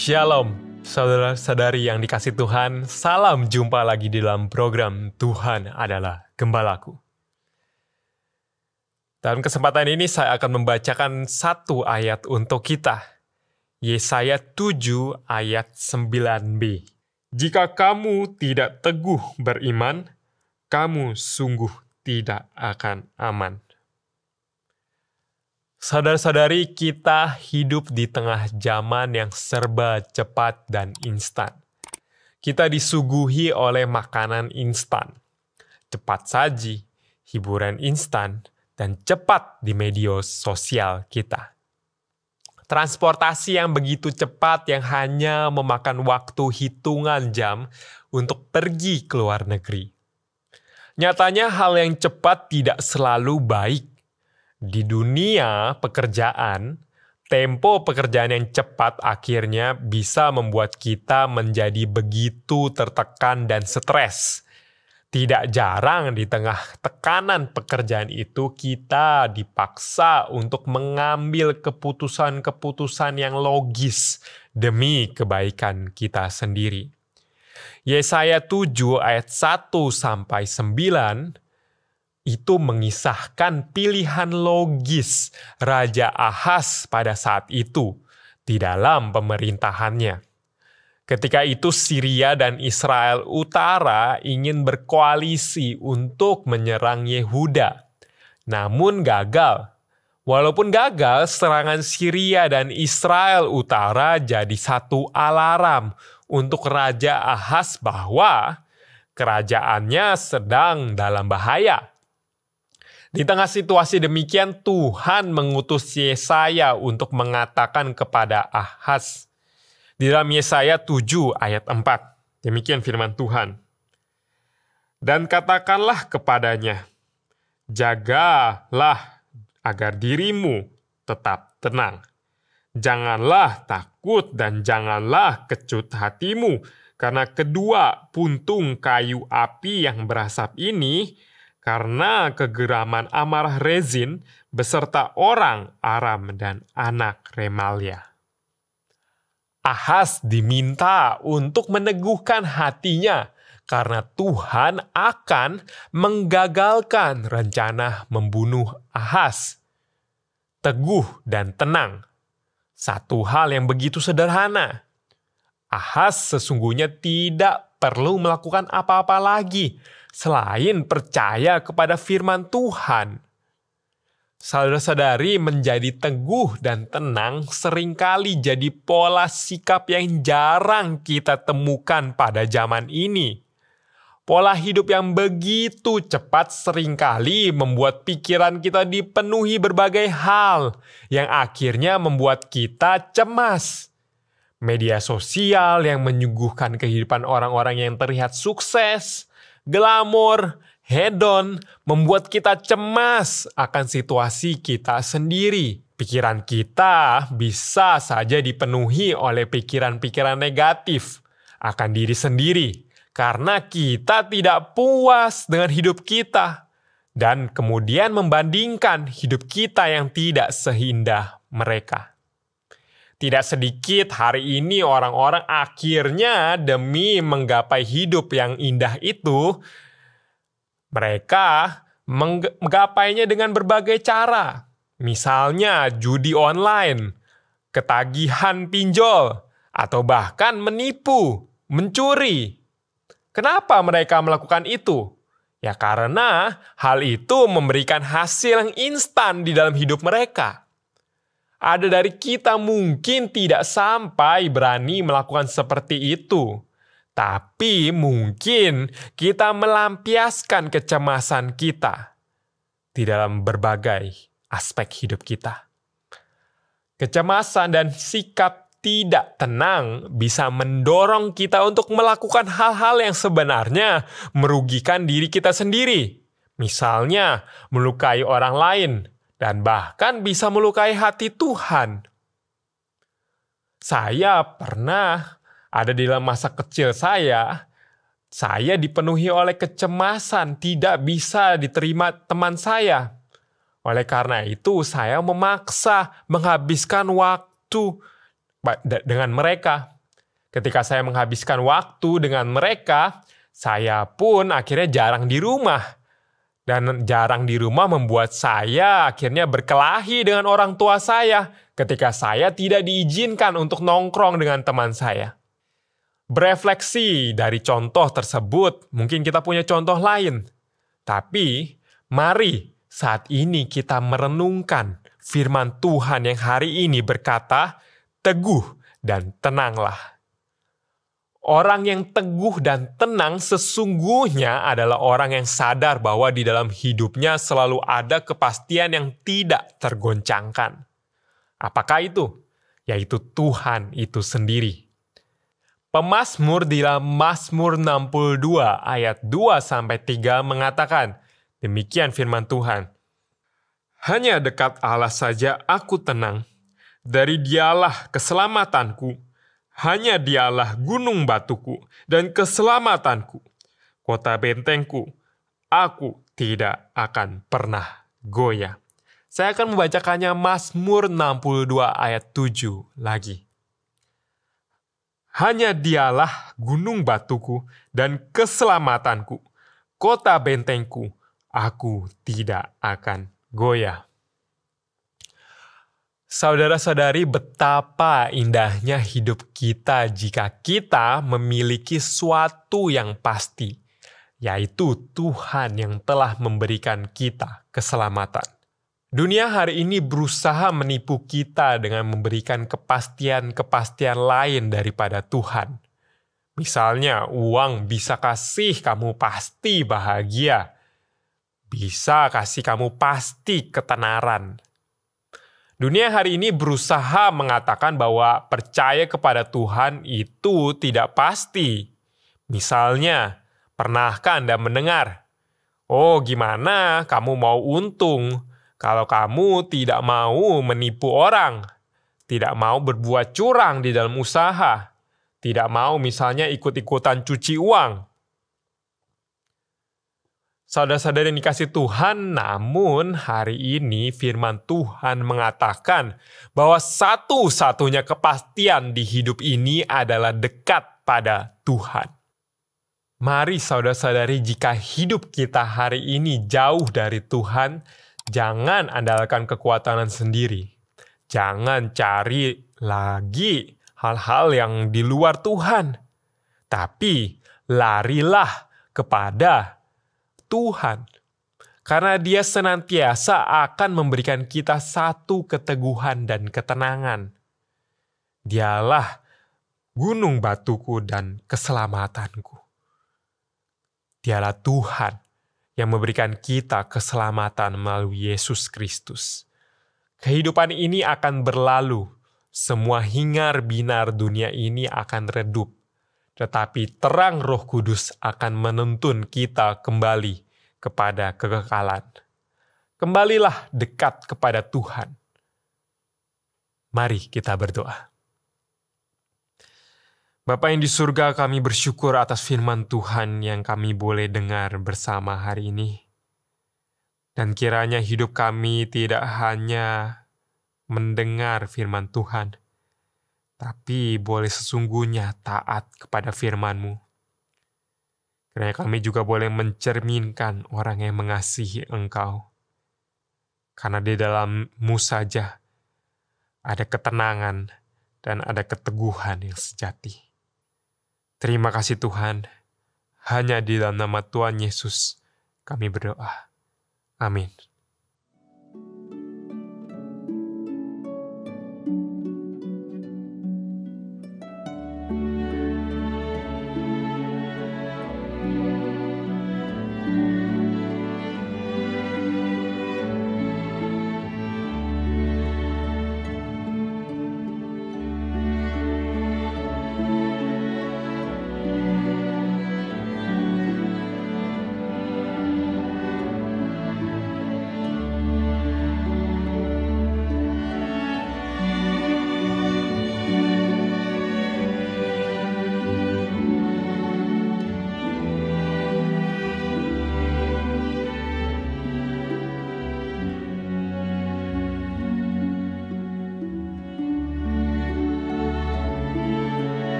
Shalom, saudara-saudari yang dikasih Tuhan. Salam jumpa lagi di dalam program Tuhan Adalah Gembalaku. Dalam kesempatan ini saya akan membacakan satu ayat untuk kita. Yesaya 7 ayat 9b. Jika kamu tidak teguh beriman, kamu sungguh tidak akan aman. Saudara-saudari, kita hidup di tengah zaman yang serba cepat dan instan. Kita disuguhi oleh makanan instan, cepat saji, hiburan instan, dan cepat di media sosial kita. Transportasi yang begitu cepat yang hanya memakan waktu hitungan jam untuk pergi ke luar negeri. Nyatanya hal yang cepat tidak selalu baik. Di dunia pekerjaan, tempo pekerjaan yang cepat akhirnya bisa membuat kita menjadi begitu tertekan dan stres. Tidak jarang di tengah tekanan pekerjaan itu kita dipaksa untuk mengambil keputusan-keputusan yang logis demi kebaikan kita sendiri. Yesaya 7 ayat 1-9 itu mengisahkan pilihan logis Raja Ahaz pada saat itu di dalam pemerintahannya. Ketika itu Syria dan Israel Utara ingin berkoalisi untuk menyerang Yehuda, namun gagal. Walaupun gagal, serangan Syria dan Israel Utara jadi satu alarm untuk Raja Ahaz bahwa kerajaannya sedang dalam bahaya. Di tengah situasi demikian, Tuhan mengutus Yesaya untuk mengatakan kepada Ahaz. Di dalam Yesaya 7 ayat 4, demikian firman Tuhan. Dan katakanlah kepadanya, jagalah agar dirimu tetap tenang. Janganlah takut dan janganlah kecut hatimu, karena kedua puntung kayu api yang berasap ini, karena kegeraman amarah Rezin beserta orang Aram dan anak Remalia. Ahaz diminta untuk meneguhkan hatinya karena Tuhan akan menggagalkan rencana membunuh Ahaz. Teguh dan tenang, satu hal yang begitu sederhana. Ahaz sesungguhnya tidak perlu melakukan apa-apa lagi selain percaya kepada firman Tuhan. Saudara-saudari, menjadi teguh dan tenang seringkali jadi pola sikap yang jarang kita temukan pada zaman ini. Pola hidup yang begitu cepat seringkali membuat pikiran kita dipenuhi berbagai hal yang akhirnya membuat kita cemas. Media sosial yang menyuguhkan kehidupan orang-orang yang terlihat sukses, glamor, hedon, membuat kita cemas akan situasi kita sendiri. Pikiran kita bisa saja dipenuhi oleh pikiran-pikiran negatif akan diri sendiri, karena kita tidak puas dengan hidup kita, dan kemudian membandingkan hidup kita yang tidak seindah mereka. Tidak sedikit hari ini orang-orang akhirnya demi menggapai hidup yang indah itu, mereka menggapainya dengan berbagai cara. Misalnya judi online, ketagihan pinjol, atau bahkan menipu, mencuri. Kenapa mereka melakukan itu? Ya karena hal itu memberikan hasil yang instan di dalam hidup mereka. Ada dari kita mungkin tidak sampai berani melakukan seperti itu. Tapi mungkin kita melampiaskan kecemasan kita di dalam berbagai aspek hidup kita. Kecemasan dan sikap tidak tenang bisa mendorong kita untuk melakukan hal-hal yang sebenarnya merugikan diri kita sendiri. Misalnya melukai orang lain, dan bahkan bisa melukai hati Tuhan. Saya pernah ada di dalam masa kecil saya dipenuhi oleh kecemasan, tidak bisa diterima teman saya. Oleh karena itu, saya memaksa menghabiskan waktu dengan mereka. Ketika saya menghabiskan waktu dengan mereka, saya pun akhirnya jarang di rumah. Dan jarang di rumah membuat saya akhirnya berkelahi dengan orang tua saya ketika saya tidak diizinkan untuk nongkrong dengan teman saya. Berefleksi dari contoh tersebut, mungkin kita punya contoh lain. Tapi, mari saat ini kita merenungkan firman Tuhan yang hari ini berkata, teguh dan tenanglah. Orang yang teguh dan tenang sesungguhnya adalah orang yang sadar bahwa di dalam hidupnya selalu ada kepastian yang tidak tergoncangkan. Apakah itu? Yaitu Tuhan itu sendiri. Pemazmur di dalam Mazmur 62 ayat 2-3 mengatakan, demikian firman Tuhan. Hanya dekat Allah saja aku tenang, dari Dialah keselamatanku. Hanya Dialah gunung batuku dan keselamatanku, kota bentengku, aku tidak akan pernah goyah. Saya akan membacakannya Mazmur 62 ayat 7 lagi. Hanya Dialah gunung batuku dan keselamatanku, kota bentengku, aku tidak akan goyah. Saudara-saudari, betapa indahnya hidup kita jika kita memiliki suatu yang pasti, yaitu Tuhan yang telah memberikan kita keselamatan. Dunia hari ini berusaha menipu kita dengan memberikan kepastian-kepastian lain daripada Tuhan. Misalnya, uang bisa kasih kamu pasti bahagia, bisa kasih kamu pasti ketenaran. Dunia hari ini berusaha mengatakan bahwa percaya kepada Tuhan itu tidak pasti. Misalnya, pernahkah Anda mendengar, "Oh, gimana kamu mau untung kalau kamu tidak mau menipu orang, tidak mau berbuat curang di dalam usaha, tidak mau misalnya ikut-ikutan cuci uang?" Saudara-saudara yang dikasih Tuhan, namun hari ini firman Tuhan mengatakan bahwa satu-satunya kepastian di hidup ini adalah dekat pada Tuhan. Mari saudara-saudari, jika hidup kita hari ini jauh dari Tuhan, jangan andalkan kekuatan sendiri. Jangan cari lagi hal-hal yang di luar Tuhan. Tapi larilah kepada Tuhan, karena Dia senantiasa akan memberikan kita satu keteguhan dan ketenangan. Dialah gunung batuku dan keselamatanku. Dialah Tuhan yang memberikan kita keselamatan melalui Yesus Kristus. Kehidupan ini akan berlalu, semua hingar-binar dunia ini akan redup. Tetapi terang Roh Kudus akan menuntun kita kembali kepada kekekalan. Kembalilah dekat kepada Tuhan. Mari kita berdoa. Bapa yang di surga, kami bersyukur atas firman Tuhan yang kami boleh dengar bersama hari ini. Dan kiranya hidup kami tidak hanya mendengar firman Tuhan, tapi boleh sesungguhnya taat kepada firman-Mu. Kiranya kami juga boleh mencerminkan orang yang mengasihi Engkau. Karena di dalam-Mu saja ada ketenangan dan ada keteguhan yang sejati. Terima kasih Tuhan, hanya di dalam nama Tuhan Yesus kami berdoa. Amin.